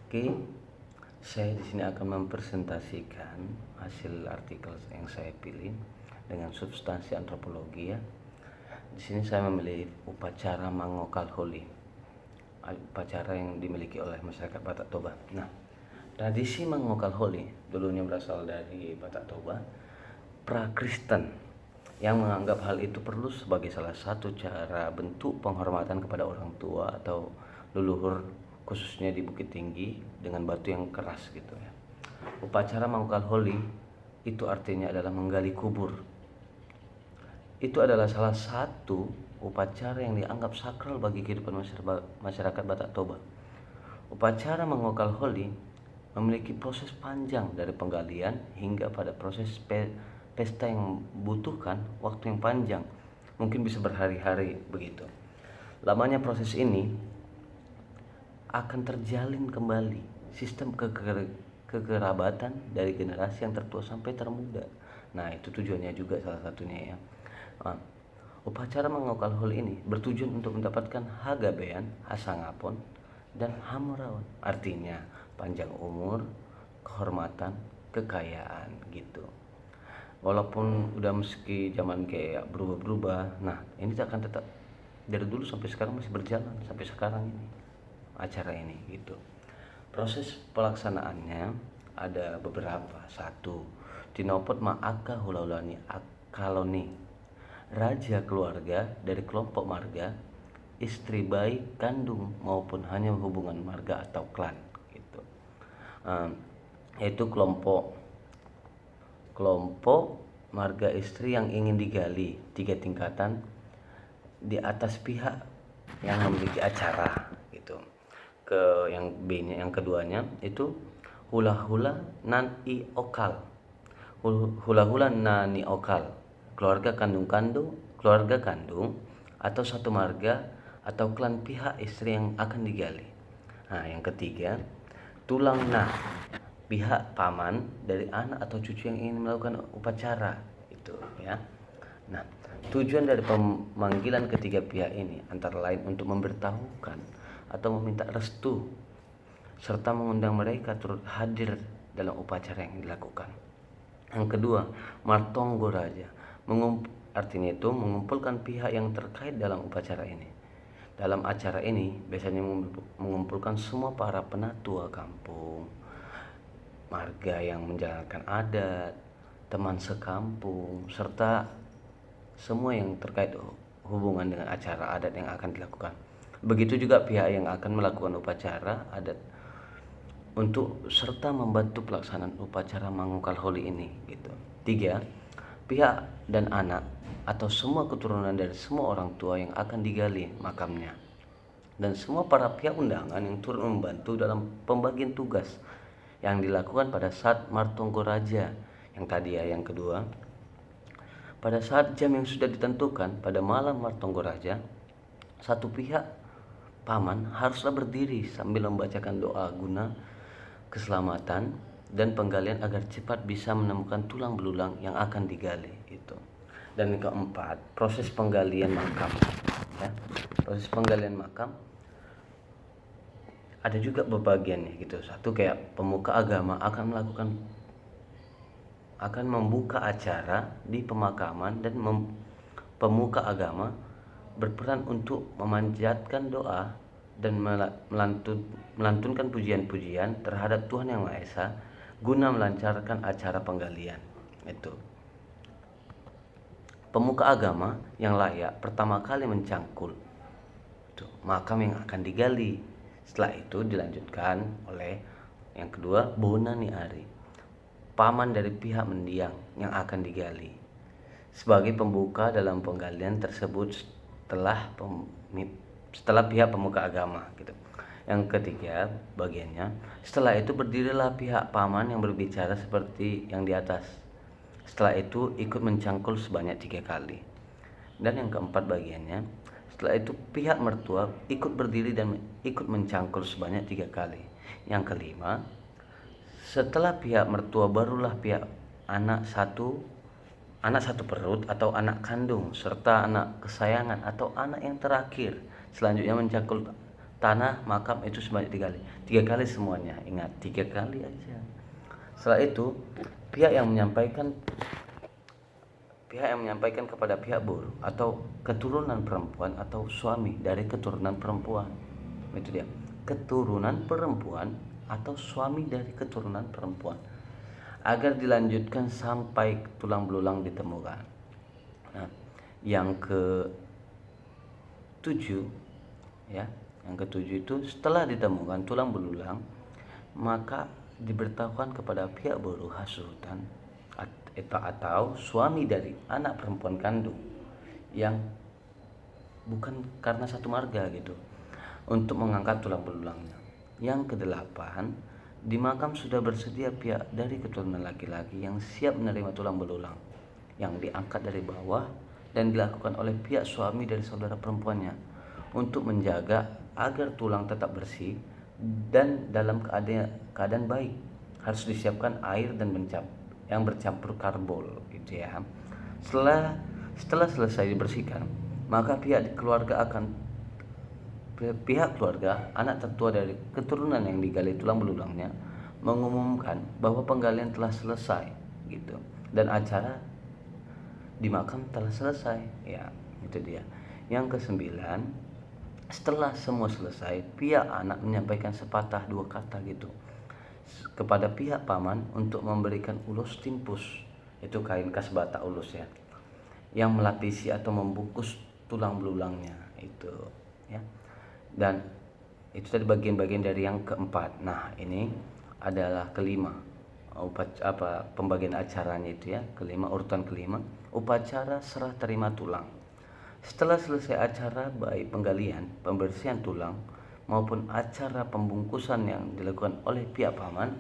Oke, saya di sini akan mempresentasikan hasil artikel yang saya pilih dengan substansi antropologi ya. Di sini saya memilih upacara Mangokal Holi, upacara yang dimiliki oleh masyarakat Batak Toba. Nah, tradisi Mangokal Holi dulunya berasal dari Batak Toba, pra-Kristen yang menganggap hal itu perlu sebagai salah satu cara bentuk penghormatan kepada orang tua atau leluhur, khususnya di Bukit Tinggi dengan batu yang keras gitu ya. Upacara Mangkal Holi itu artinya adalah menggali kubur. Itu adalah salah satu upacara yang dianggap sakral bagi kehidupan masyarakat Batak Toba. Upacara Mangokal Holi memiliki proses panjang dari penggalian hingga pada proses pesta yang membutuhkan waktu yang panjang, mungkin bisa berhari-hari begitu. Lamanya proses ini akan terjalin kembali sistem kekerabatan dari generasi yang tertua sampai termuda. Nah, itu tujuannya juga salah satunya ya. Nah, upacara Mangokal Holi ini bertujuan untuk mendapatkan hagabean, hasangapon, dan hamurawan. Artinya panjang umur, kehormatan, kekayaan gitu. Walaupun udah meski zaman kayak berubah-berubah, nah ini akan tetap dari dulu sampai sekarang masih berjalan sampai sekarang ini acara ini gitu. Proses pelaksanaannya ada beberapa. Satu, tinopot ma'aka hulaulani akaloni, raja keluarga dari kelompok marga, istri baik kandung maupun hanya hubungan marga atau klan gitu. Yaitu kelompok marga istri yang ingin digali 3 tingkatan di atas pihak yang memiliki acara gitu. Ke yang B-nya, yang keduanya itu hula-hula nani okal. Hula-hula nani okal, keluarga kandung atau satu marga atau klan pihak istri yang akan digali. Nah, yang ketiga, tulang nah, pihak paman dari anak atau cucu yang ingin melakukan upacara itu ya. Nah, tujuan dari pemanggilan ketiga pihak ini antara lain untuk memberitahukan atau meminta restu serta mengundang mereka turut hadir dalam upacara yang dilakukan. Yang kedua, Martonggo Raja, artinya itu mengumpulkan pihak yang terkait dalam upacara ini. Dalam acara ini biasanya mengumpulkan semua para penatua kampung, marga yang menjalankan adat, teman sekampung, serta semua yang terkait hubungan dengan acara adat yang akan dilakukan. Begitu juga pihak yang akan melakukan upacara adat untuk serta membantu pelaksanaan upacara Mangokal Holi ini gitu. 3, pihak dan anak atau semua keturunan dari semua orang tua yang akan digali makamnya, dan semua para pihak undangan yang turut membantu dalam pembagian tugas yang dilakukan pada saat Martonggo Raja yang tadi ya. Yang kedua, pada saat jam yang sudah ditentukan pada malam Martonggo Raja, satu pihak paman haruslah berdiri sambil membacakan doa guna keselamatan dan penggalian agar cepat bisa menemukan tulang belulang yang akan digali itu. Dan yang keempat, proses penggalian makam ya. Proses penggalian makam ada juga berbagiannya gitu. Satu, kayak pemuka agama akan membuka acara di pemakaman, dan pemuka agama berperan untuk memanjatkan doa dan melantunkan pujian-pujian terhadap Tuhan Yang Maha Esa guna melancarkan acara penggalian itu. Pemuka agama yang layak pertama kali mencangkul itu makam yang akan digali. Setelah itu dilanjutkan oleh yang kedua, Bonani Ari, paman dari pihak mendiang yang akan digali, sebagai pembuka dalam penggalian tersebut setelah pihak pemuka agama gitu. Yang ketiga bagiannya, setelah itu berdirilah pihak paman yang berbicara seperti yang di atas. Setelah itu ikut mencangkul sebanyak 3 kali. Dan yang keempat bagiannya, setelah itu pihak mertua ikut berdiri dan ikut mencangkul sebanyak 3 kali. Yang kelima, setelah pihak mertua barulah pihak anak satu perut atau anak kandung serta anak kesayangan atau anak yang terakhir selanjutnya mencangkul tanah makam itu sebanyak 3 kali semuanya. Ingat, 3 kali aja. Setelah itu pihak yang menyampaikan kepada pihak buruh atau keturunan perempuan atau suami dari keturunan perempuan, itu dia, keturunan perempuan atau suami dari keturunan perempuan, agar dilanjutkan sampai tulang belulang ditemukan. Nah, yang ke-7 ya, yang ke-7 itu setelah ditemukan tulang belulang, maka diberitahukan kepada pihak buruh hasutan atau suami dari anak perempuan kandung yang bukan karena satu marga gitu, untuk mengangkat tulang belulangnya. Yang ke-8, di makam sudah bersedia pihak dari keturunan laki-laki yang siap menerima tulang belulang yang diangkat dari bawah dan dilakukan oleh pihak suami dari saudara perempuannya untuk menjaga agar tulang tetap bersih dan dalam keadaan baik. Harus disiapkan air dan yang bercampur karbol gitu ya. Setelah selesai dibersihkan, maka pihak keluarga, anak tertua dari keturunan yang digali tulang belulangnya, mengumumkan bahwa penggalian telah selesai gitu, dan acara di makam telah selesai ya. Itu dia. Yang ke-9, setelah semua selesai, pihak anak menyampaikan sepatah dua kata gitu kepada pihak paman untuk memberikan ulus timpus, itu kain khas Batak ulus ya, yang melapisi atau membungkus tulang belulangnya itu ya. Dan itu tadi bagian-bagian dari yang ke-4. Nah, ini adalah kelima, pembagian acaranya itu ya, urutan kelima, upacara serah terima tulang. Setelah selesai acara baik penggalian, pembersihan tulang maupun acara pembungkusan yang dilakukan oleh pihak paman,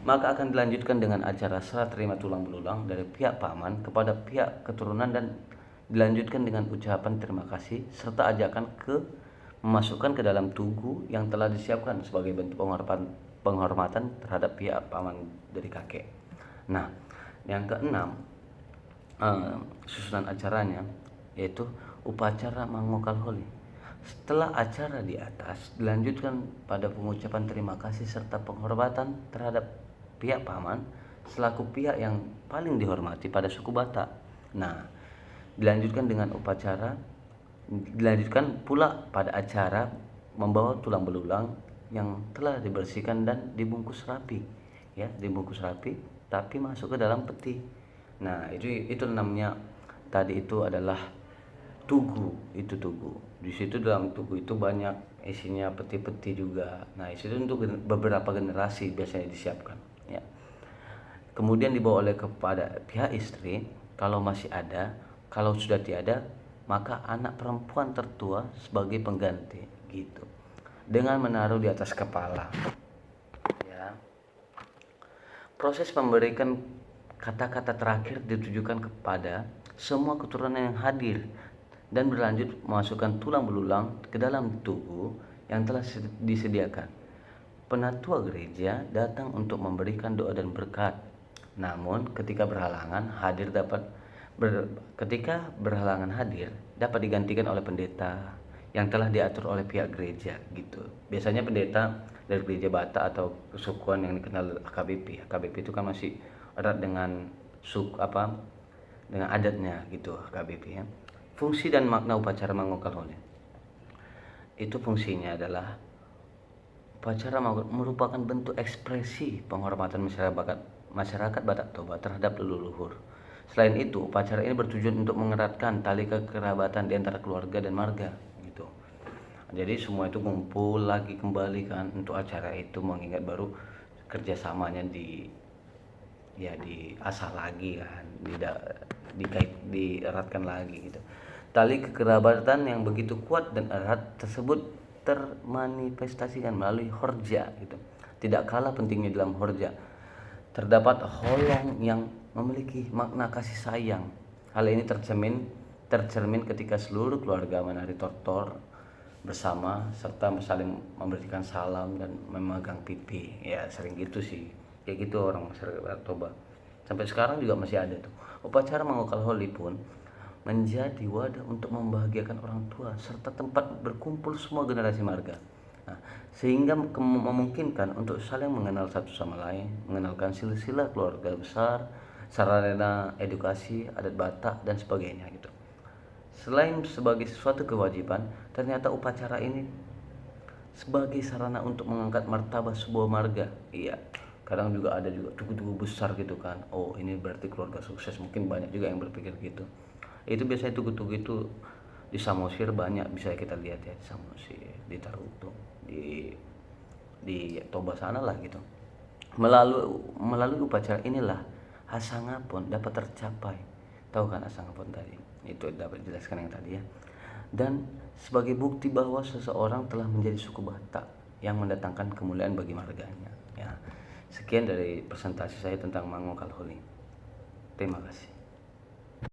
maka akan dilanjutkan dengan acara serah terima tulang belulang dari pihak paman kepada pihak keturunan dan dilanjutkan dengan ucapan terima kasih serta ajakan memasukkan ke dalam tugu yang telah disiapkan sebagai bentuk penghormatan terhadap pihak paman dari kakek. Nah, yang ke-6, susunan acaranya yaitu upacara mangokal holi. Setelah acara di atas dilanjutkan pada pengucapan terima kasih serta penghormatan terhadap pihak paman selaku pihak yang paling dihormati pada suku Batak. Nah, dilanjutkan pula pada acara membawa tulang belulang yang telah dibersihkan dan dibungkus rapi ya, tapi masuk ke dalam peti. Nah, itu namanya tadi itu adalah tugu. Di situ dalam tugu itu banyak isinya peti-peti juga. Nah, itu untuk beberapa generasi biasanya disiapkan ya. Kemudian dibawa kepada pihak istri kalau masih ada. Kalau sudah tiada, maka anak perempuan tertua sebagai pengganti gitu, dengan menaruh di atas kepala ya. Proses memberikan kata-kata terakhir ditujukan kepada semua keturunan yang hadir dan berlanjut memasukkan tulang belulang ke dalam tugu yang telah disediakan. Penatua gereja datang untuk memberikan doa dan berkat. Namun ketika berhalangan hadir dapat digantikan oleh pendeta yang telah diatur oleh pihak gereja gitu. Biasanya pendeta dari gereja Batak atau kesukuan yang dikenal AKBP. AKBP itu kan masih erat dengan dengan adatnya gitu AKBP ya. Fungsi dan makna upacara mangokal holi. Itu fungsinya adalah upacara merupakan bentuk ekspresi penghormatan masyarakat Batak Toba terhadap leluhur. Selain itu, upacara ini bertujuan untuk mengeratkan tali kekerabatan di antara keluarga dan marga gitu. Jadi semua itu kumpul lagi kembali kan untuk acara itu, mengingat baru kerjasamanya diasah lagi kan, dieratkan lagi gitu. Tali kekerabatan yang begitu kuat dan erat tersebut termanifestasikan melalui horja gitu. Tidak kalah pentingnya dalam horja terdapat holong yang memiliki makna kasih sayang. Hal ini tercermin ketika seluruh keluarga menari tortor bersama serta saling memberikan salam dan memegang pipi. Ya sering gitu sih, kayak gitu orang masyarakat Toba. Sampai sekarang juga masih ada tuh. Upacara mangokal holi pun menjadi wadah untuk membahagiakan orang tua serta tempat berkumpul semua generasi marga. Nah, sehingga memungkinkan untuk saling mengenal satu sama lain, mengenalkan silsilah keluarga besar, sarana edukasi adat Batak dan sebagainya gitu. Selain sebagai sesuatu kewajiban, ternyata upacara ini sebagai sarana untuk mengangkat martabat sebuah marga. Iya, kadang juga ada juga tugu-tugu besar gitu kan. Oh, ini berarti keluarga sukses. Mungkin banyak juga yang berpikir gitu. Itu biasanya tugu-tugu itu di Samosir banyak bisa kita lihat ya, di Samosir, di Tarutung, di Toba sana lah gitu. Melalui upacara inilah Hasangapun dapat tercapai. Tahu kan Hasangapun tadi? Itu dapat dijelaskan yang tadi ya. Dan sebagai bukti bahwa seseorang telah menjadi suku Batak yang mendatangkan kemuliaan bagi marganya. Ya. Sekian dari presentasi saya tentang Mangu Kalhuli. Terima kasih.